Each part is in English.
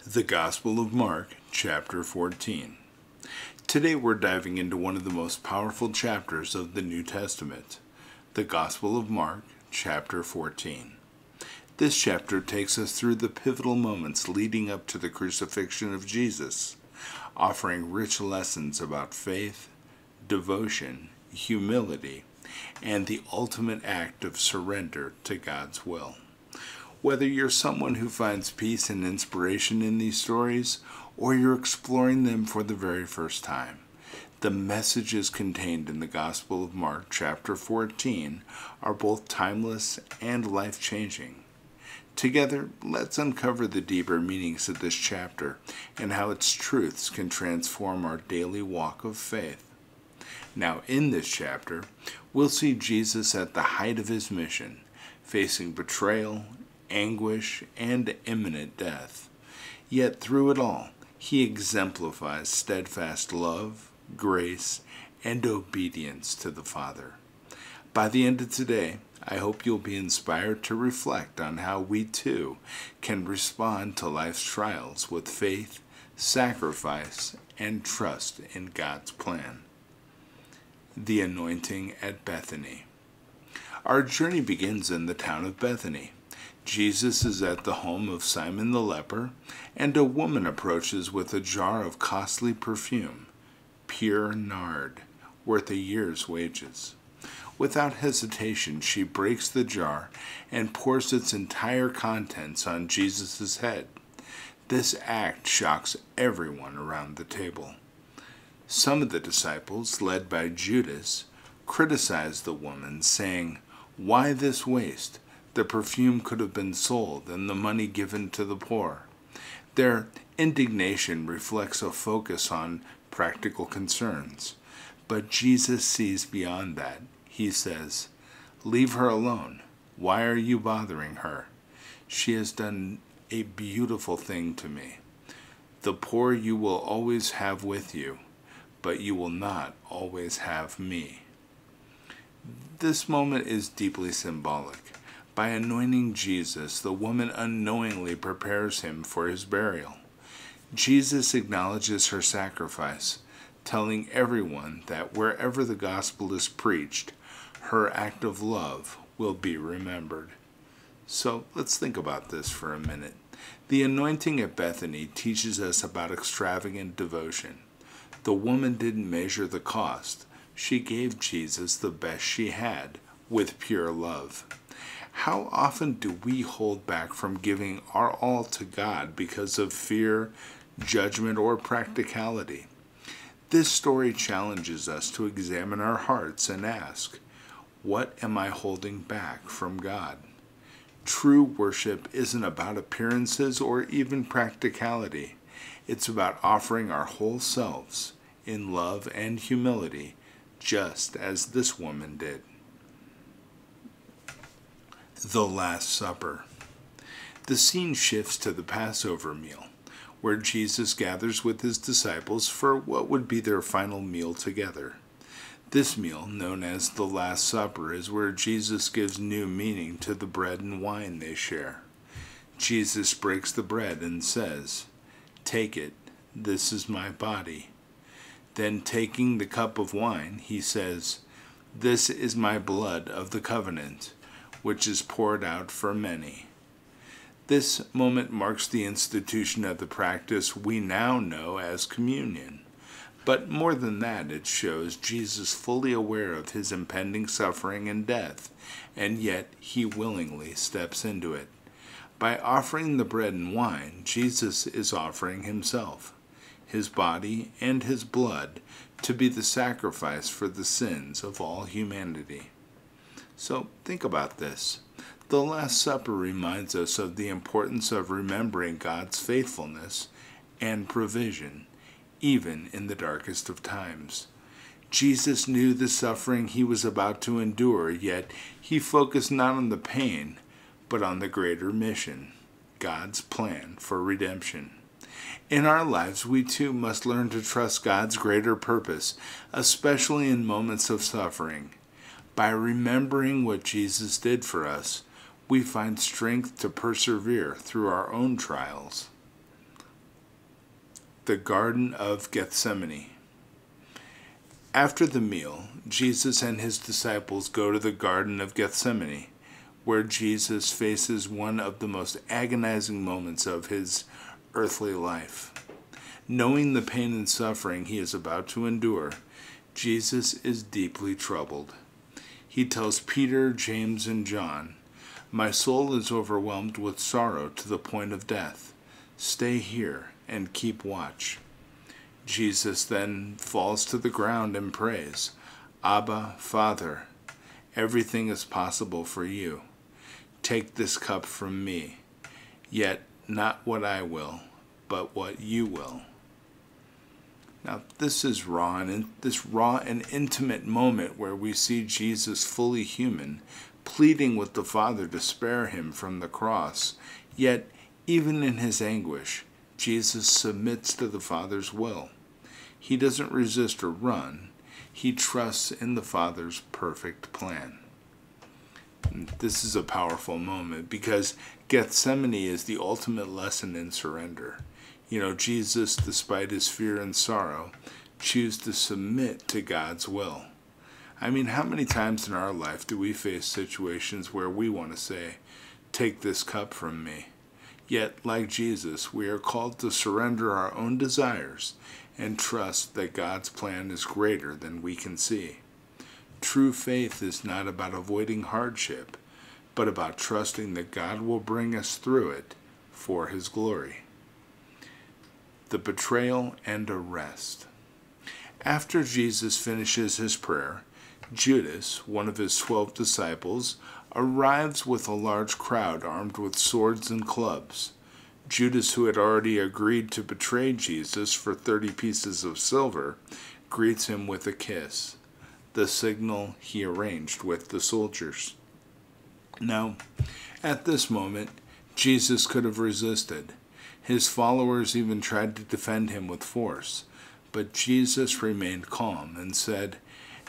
The Gospel of Mark, chapter 14. Today we're diving into one of the most powerful chapters of the New Testament, the Gospel of Mark, chapter 14. This chapter takes us through the pivotal moments leading up to the crucifixion of Jesus, offering rich lessons about faith, devotion, humility, and the ultimate act of surrender to God's will. Whether you're someone who finds peace and inspiration in these stories, or you're exploring them for the very first time, the messages contained in the Gospel of Mark chapter 14 are both timeless and life-changing. Together, let's uncover the deeper meanings of this chapter and how its truths can transform our daily walk of faith. Now, in this chapter, we'll see Jesus at the height of his mission, facing betrayal, anguish, and imminent death. Yet through it all, he exemplifies steadfast love, grace, and obedience to the Father. By the end of today, I hope you'll be inspired to reflect on how we too can respond to life's trials with faith, sacrifice, and trust in God's plan. The anointing at Bethany. Our journey begins in the town of Bethany. Jesus is at the home of Simon the leper, and a woman approaches with a jar of costly perfume, pure nard, worth a year's wages. Without hesitation, she breaks the jar and pours its entire contents on Jesus' head. This act shocks everyone around the table. Some of the disciples, led by Judas, criticize the woman, saying, "Why this waste? The perfume could have been sold and the money given to the poor." Their indignation reflects a focus on practical concerns. But Jesus sees beyond that. He says, "Leave her alone. Why are you bothering her? She has done a beautiful thing to me. The poor you will always have with you, but you will not always have me." This moment is deeply symbolic. By anointing Jesus, the woman unknowingly prepares him for his burial. Jesus acknowledges her sacrifice, telling everyone that wherever the gospel is preached, her act of love will be remembered. So let's think about this for a minute. The anointing at Bethany teaches us about extravagant devotion. The woman didn't measure the cost. She gave Jesus the best she had, with pure love. How often do we hold back from giving our all to God because of fear, judgment, or practicality? This story challenges us to examine our hearts and ask, what am I holding back from God? True worship isn't about appearances or even practicality. It's about offering our whole selves in love and humility, just as this woman did. The Last Supper. The scene shifts to the Passover meal, where Jesus gathers with his disciples for what would be their final meal together. This meal, known as the Last Supper, is where Jesus gives new meaning to the bread and wine they share. Jesus breaks the bread and says, "Take it, this is my body." Then, taking the cup of wine, he says, "This is my blood of the covenant, which is poured out for many." This moment marks the institution of the practice we now know as communion. But more than that, it shows Jesus fully aware of his impending suffering and death, and yet he willingly steps into it. By offering the bread and wine, Jesus is offering himself, his body and his blood, to be the sacrifice for the sins of all humanity. So think about this. The Last Supper reminds us of the importance of remembering God's faithfulness and provision, even in the darkest of times. Jesus knew the suffering he was about to endure, yet he focused not on the pain, but on the greater mission, God's plan for redemption. In our lives, we too must learn to trust God's greater purpose, especially in moments of suffering. By remembering what Jesus did for us, we find strength to persevere through our own trials. the Garden of Gethsemane. After the meal, Jesus and his disciples go to the Garden of Gethsemane, where Jesus faces one of the most agonizing moments of his earthly life. Knowing the pain and suffering he is about to endure, Jesus is deeply troubled. He tells Peter, James, and John, "My soul is overwhelmed with sorrow to the point of death. Stay here and keep watch." Jesus then falls to the ground and prays, "Abba, Father, everything is possible for you. Take this cup from me, yet not what I will, but what you will." Now, this is raw and intimate moment where we see Jesus fully human, pleading with the Father to spare him from the cross. Yet, even in his anguish, Jesus submits to the Father's will. He doesn't resist or run. He trusts in the Father's perfect plan. And this is a powerful moment because Gethsemane is the ultimate lesson in surrender. Jesus, despite his fear and sorrow, chooses to submit to God's will. I mean, how many times in our life do we face situations where we want to say, "Take this cup from me"? Yet, like Jesus, we are called to surrender our own desires and trust that God's plan is greater than we can see. True faith is not about avoiding hardship, but about trusting that God will bring us through it for his glory. The betrayal and arrest. After Jesus finishes his prayer, Judas, one of his 12 disciples, arrives with a large crowd armed with swords and clubs. Judas, who had already agreed to betray Jesus for 30 pieces of silver, greets him with a kiss, the signal he arranged with the soldiers. Now, at this moment, Jesus could have resisted. His followers even tried to defend him with force, but Jesus remained calm and said,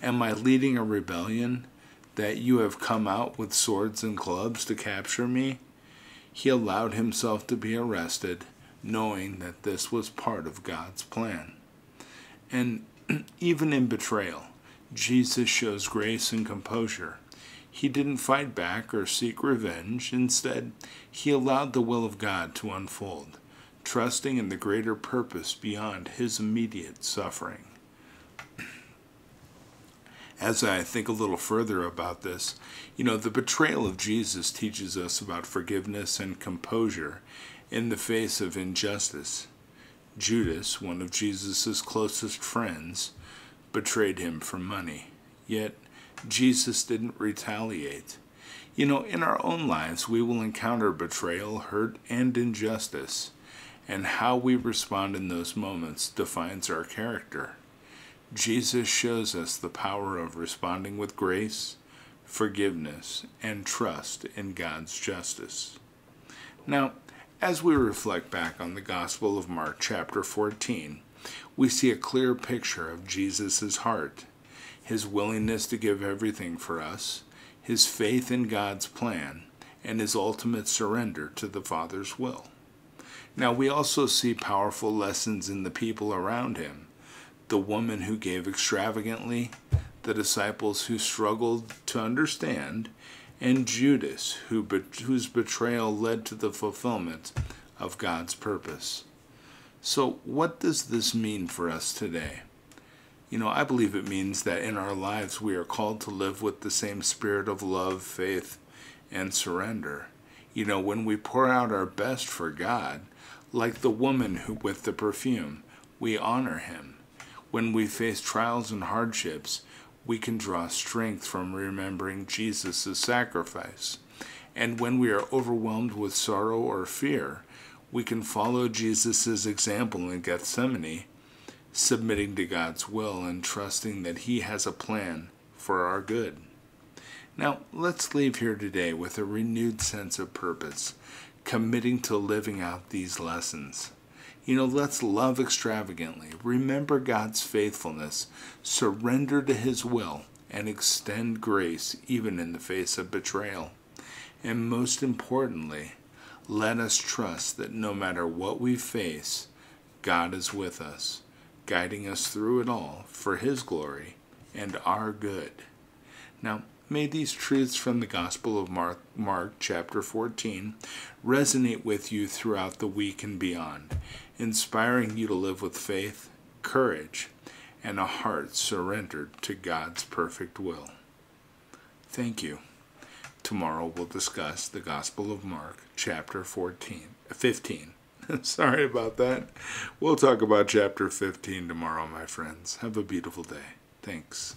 "Am I leading a rebellion, that you have come out with swords and clubs to capture me?" He allowed himself to be arrested, knowing that this was part of God's plan. And even in betrayal, Jesus shows grace and composure. He didn't fight back or seek revenge. Instead, he allowed the will of God to unfold, trusting in the greater purpose beyond his immediate suffering. As I think a little further about this, the betrayal of Jesus teaches us about forgiveness and composure in the face of injustice. Judas, one of Jesus' closest friends, betrayed him for money. Yet, Jesus didn't retaliate. In our own lives, we will encounter betrayal, hurt, and injustice. And how we respond in those moments defines our character. Jesus shows us the power of responding with grace, forgiveness, and trust in God's justice. Now, as we reflect back on the Gospel of Mark chapter 14, we see a clear picture of Jesus' heart, his willingness to give everything for us, his faith in God's plan, and his ultimate surrender to the Father's will. Now, we also see powerful lessons in the people around him. The woman who gave extravagantly, the disciples who struggled to understand, and Judas, whose betrayal led to the fulfillment of God's purpose. So, what does this mean for us today? I believe it means that in our lives we are called to live with the same spirit of love, faith, and surrender. When we pour out our best for God, like the woman with the perfume, we honor him. When we face trials and hardships, we can draw strength from remembering Jesus' sacrifice. And when we are overwhelmed with sorrow or fear, we can follow Jesus' example in Gethsemane, submitting to God's will and trusting that he has a plan for our good. Now, let's leave here today with a renewed sense of purpose, committing to living out these lessons. Let's love extravagantly, remember God's faithfulness, surrender to his will, and extend grace even in the face of betrayal. And most importantly, let us trust that no matter what we face, God is with us, guiding us through it all for His glory and our good. Now, may these truths from the Gospel of Mark chapter 14 resonate with you throughout the week and beyond, inspiring you to live with faith, courage, and a heart surrendered to God's perfect will. Thank you. Tomorrow we'll discuss the Gospel of Mark chapter 15. Sorry about that. We'll talk about chapter 15 tomorrow, my friends. Have a beautiful day. Thanks.